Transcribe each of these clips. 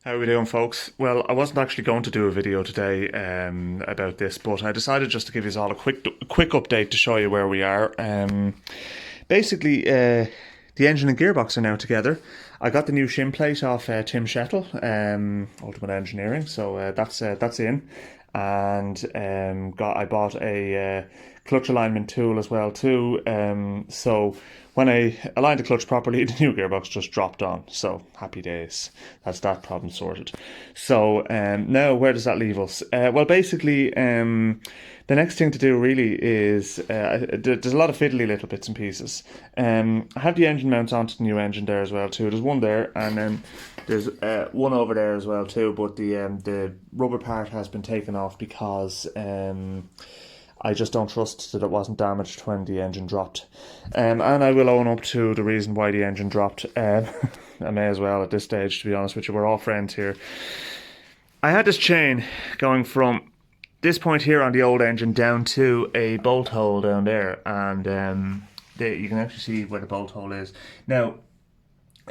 How are we doing, folks? Well, I wasn't actually going to do a video today about this, but I decided just to give you all a quick update to show you where we are. Basically, the engine and gearbox are now together. I got the new shim plate off Tim Shettle, Ultimate Engineering, so that's in, and I bought a clutch alignment tool as well too. So when I aligned the clutch properly, the new gearbox just dropped on. So happy days. That's that problem sorted. So now where does that leave us? Well, basically, the next thing to do really is there's a lot of fiddly little bits and pieces. I have the engine mounts onto the new engine there as well too. There's one there, and then there's one over there as well too. But the rubber part has been taken off because I just don't trust that it wasn't damaged when the engine dropped. And I will own up to the reason why the engine dropped. I may as well at this stage, to be honest with you. We're all friends here. I had this chain going from this point here on the old engine down to a bolt hole down there. And you can actually see where the bolt hole is. Now,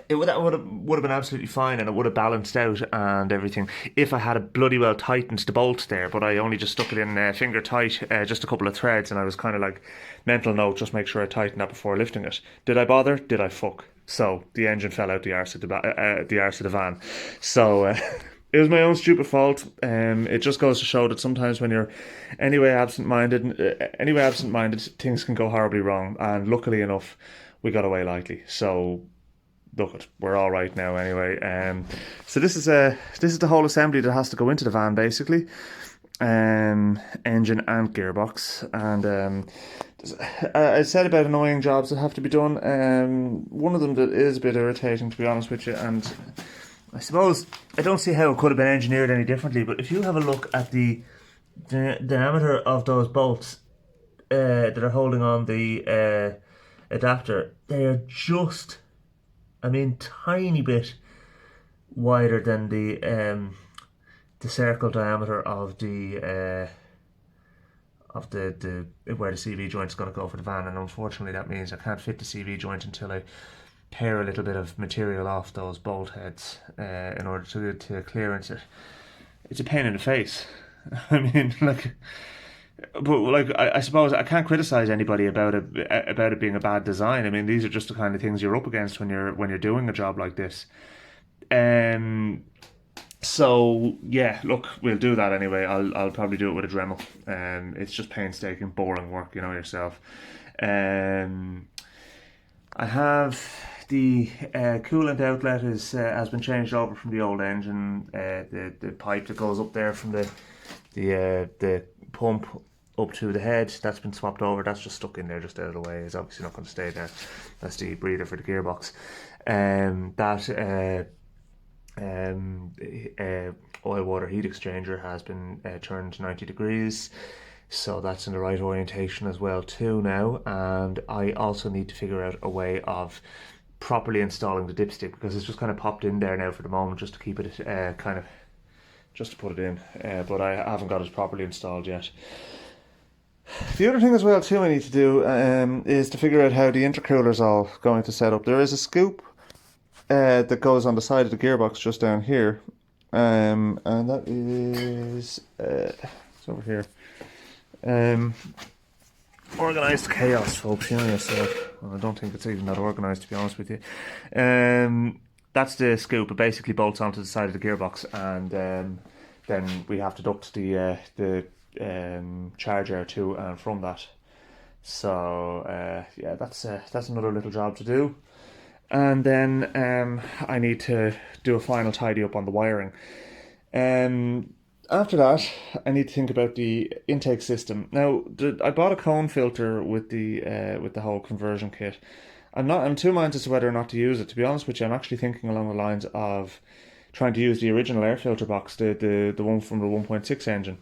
that would have been absolutely fine, and it would have balanced out and everything if I had a bloody well tightened the bolt there. But I only just stuck it in finger tight, just a couple of threads, and I was kind of like, mental note, just make sure I tighten that before lifting it. Did I bother? Did I fuck? So the engine fell out the arse of the van. So it was my own stupid fault. It just goes to show that sometimes when you're anyway absent-minded, things can go horribly wrong. And luckily enough, we got away lightly. So look, we're all right now anyway. So this is the whole assembly that has to go into the van basically. Engine and gearbox, and I said about annoying jobs that have to be done. One of them that is a bit irritating, to be honest with you, and I suppose I don't see how it could have been engineered any differently. But if you have a look at the diameter of those bolts that are holding on the adapter, they are just, I mean, tiny bit wider than the circle diameter of the where the CV joint is going to go for the van, and unfortunately that means I can't fit the CV joint until I pare a little bit of material off those bolt heads in order to clearance it. It's a pain in the face. I mean, like. But like, I suppose I can't criticize anybody about it being a bad design. I mean, these are just the kind of things you're up against when you're doing a job like this. Um. So yeah, look, we'll do that anyway. I'll probably do it with a Dremel. It's just painstaking, boring work, you know yourself. Um. I have the coolant outlet has been changed over from the old engine. The pipe that goes up there from the pump up to the head, that's been swapped over. That's just stuck in there, just out of the way. It's obviously not going to stay there. That's the breather for the gearbox. That oil water heat exchanger has been turned to 90 degrees, so that's in the right orientation as well too now. And I also need to figure out a way of properly installing the dipstick, because it's just kind of popped in there now for the moment, just to keep it kind of, just to put it in, but I haven't got it properly installed yet. The other thing as well too I need to do is to figure out how the intercooler's all going to set up. There is a scoop that goes on the side of the gearbox just down here, and that is it's over here. Organised chaos, folks. You know yourself. Well, I don't think it's even that organised, to be honest with you. That's the scoop. It basically bolts onto the side of the gearbox, and then we have to duct the charger to and from that. So yeah, that's another little job to do. And then I need to do a final tidy up on the wiring. After that, I need to think about the intake system. Now, I bought a cone filter with the whole conversion kit. I'm two minds as to whether or not to use it. To be honest with you, I'm actually thinking along the lines of trying to use the original air filter box, the one from the 1.6 engine.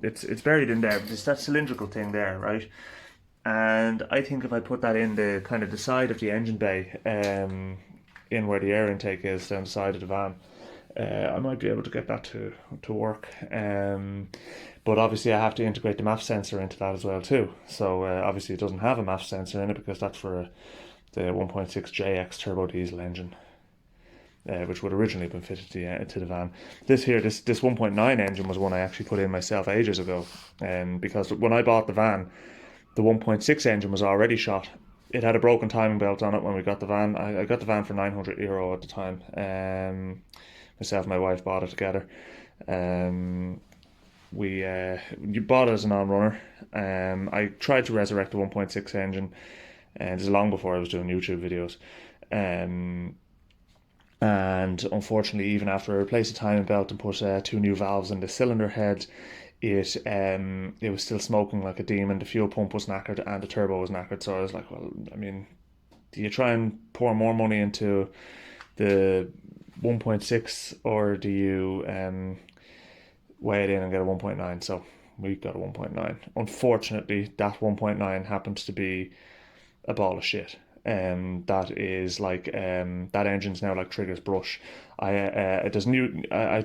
It's buried in there. It's that cylindrical thing there, right? And I think if I put that in the kind of the side of the engine bay, in where the air intake is down the side of the van, I might be able to get that to work. But obviously I have to integrate the MAF sensor into that as well too. So obviously it doesn't have a MAF sensor in it because that's for the 1.6 JX turbo diesel engine. which would originally have been fitted to the van. This 1.9 engine was one I actually put in myself ages ago, because when I bought the van, the 1.6 engine was already shot. It had a broken timing belt on it when we got the van. I got the van for €900 at the time. Myself and my wife bought it together. You bought it as an on-runner. I tried to resurrect the 1.6 engine, and this is long before I was doing YouTube videos. And unfortunately, even after I replaced the timing belt and put 2 new valves in the cylinder head, it was still smoking like a demon. The fuel pump was knackered and the turbo was knackered. So I was like, well, I mean, do you try and pour more money into the 1.6, or do you weigh it in and get a 1.9? So we got a 1.9. Unfortunately, that 1.9 happens to be a ball of shit. That is like that engine's now like Trigger's brush. I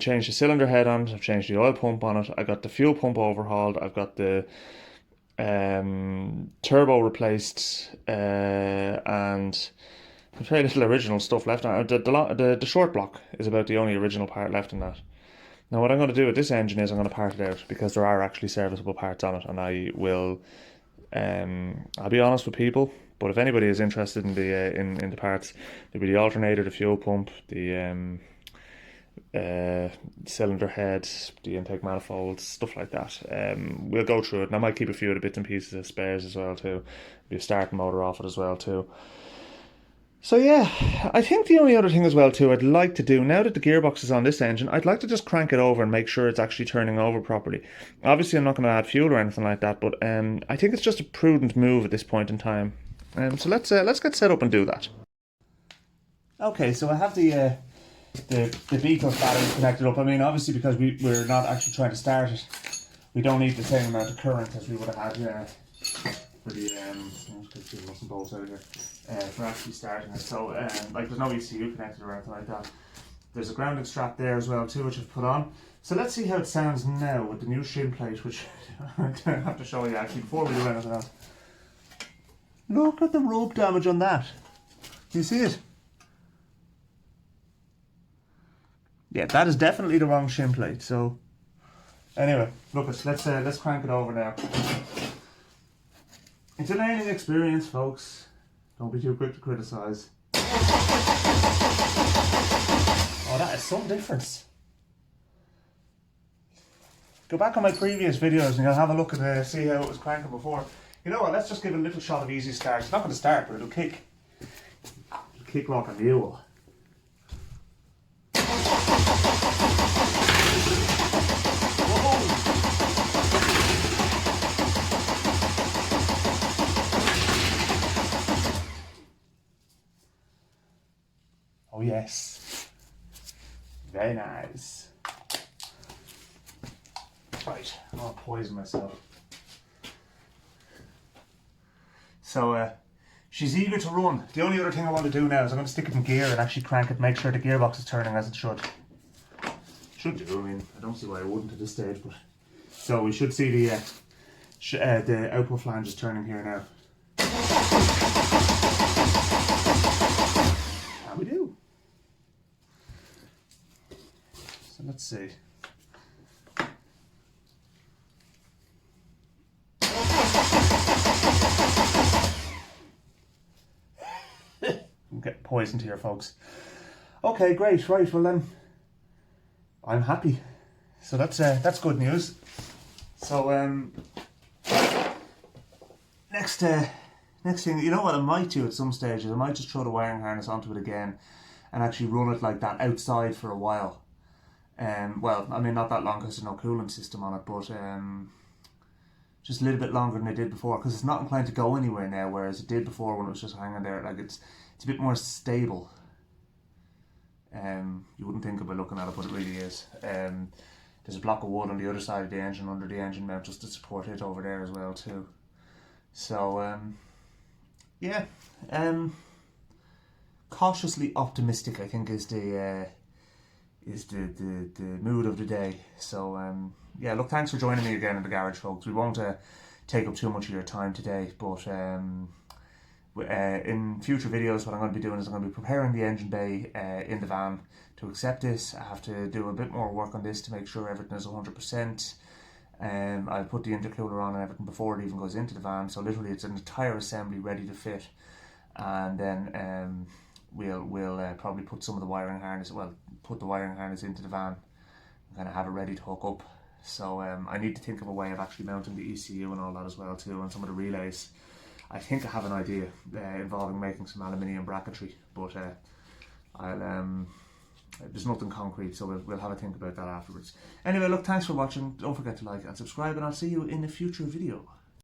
changed the cylinder head on it. I've changed the oil pump on it. I got the fuel pump overhauled. I've got the turbo replaced, and there's very little original stuff left on it. The short block is about the only original part left in that. Now what I'm going to do with this engine is I'm going to part it out, because there are actually serviceable parts on it, and I will I'll be honest with people, but if anybody is interested in the parts, there'll be the alternator, the fuel pump, the cylinder head, the intake manifolds, stuff like that. We'll go through it, and I might keep a few of the bits and pieces of spares as well too. Be a starting motor off it as well too. So yeah, I think the only other thing as well too I'd like to do, now that the gearbox is on this engine, I'd like to just crank it over and make sure it's actually turning over properly. Obviously I'm not going to add fuel or anything like that, but I think it's just a prudent move at this point in time. So let's get set up and do that. Okay, so I have the B-Cup battery connected up. I mean, obviously because we're not actually trying to start it, we don't need the same amount of current as we would have had for the let's get the nuts and bolts out of here. For actually starting it. So like there's no ECU connected or anything like that. There's a grounding strap there as well too, which I've put on. So let's see how it sounds now with the new shin plate, which I have to show you actually before we do anything else. Look at the rope damage on that. Do you see it? Yeah, that is definitely the wrong shin plate. So anyway, look, let's crank it over now. It's a learning experience, folks. Don't be too quick to criticise. Oh, that is some difference. Go back on my previous videos and you'll have a look at see how it was cranking before. You know what, let's just give it a little shot of easy start. It's not going to start, but it'll kick. It'll kick like a mule. Oh yes, very nice. Right, I'll poison myself. So she's eager to run. The only other thing I want to do now is I'm going to stick it in gear and actually crank it, make sure the gearbox is turning as it should. Should do, I mean, I don't see why I wouldn't at this stage, but... So we should see the output flange is turning here now. And we do. So let's see. I'm getting poisoned here, folks. Okay, great. Right, well then, I'm happy. So that's good news. So next thing, you know what I might do at some stage is I might just throw the wiring harness onto it again and actually run it like that outside for a while. Well, I mean not that long because there's no cooling system on it, but just a little bit longer than it did before, because it's not inclined to go anywhere now, whereas it did before when it was just hanging there. Like it's a bit more stable. You wouldn't think it by looking at it, but it really is. There's a block of wood on the other side of the engine under the engine mount just to support it over there as well too. So yeah, cautiously optimistic I think is the mood of the day. So yeah, look, thanks for joining me again in the garage, folks. We won't take up too much of your time today, but In future videos, what I'm going to be doing is I'm going to be preparing the engine bay in the van to accept this. I have to do a bit more work on this to make sure everything is 100%. I'll put the intercooler on and everything before it even goes into the van, so literally it's an entire assembly ready to fit. And then we'll probably put some of the wiring harness, put the wiring harness into the van and kind of have it ready to hook up. So I need to think of a way of actually mounting the ECU and all that as well too, and some of the relays. I think I have an idea involving making some aluminium bracketry, but there's nothing concrete, so we'll have a think about that afterwards. Anyway, look, thanks for watching. Don't forget to like and subscribe, and I'll see you in a future video.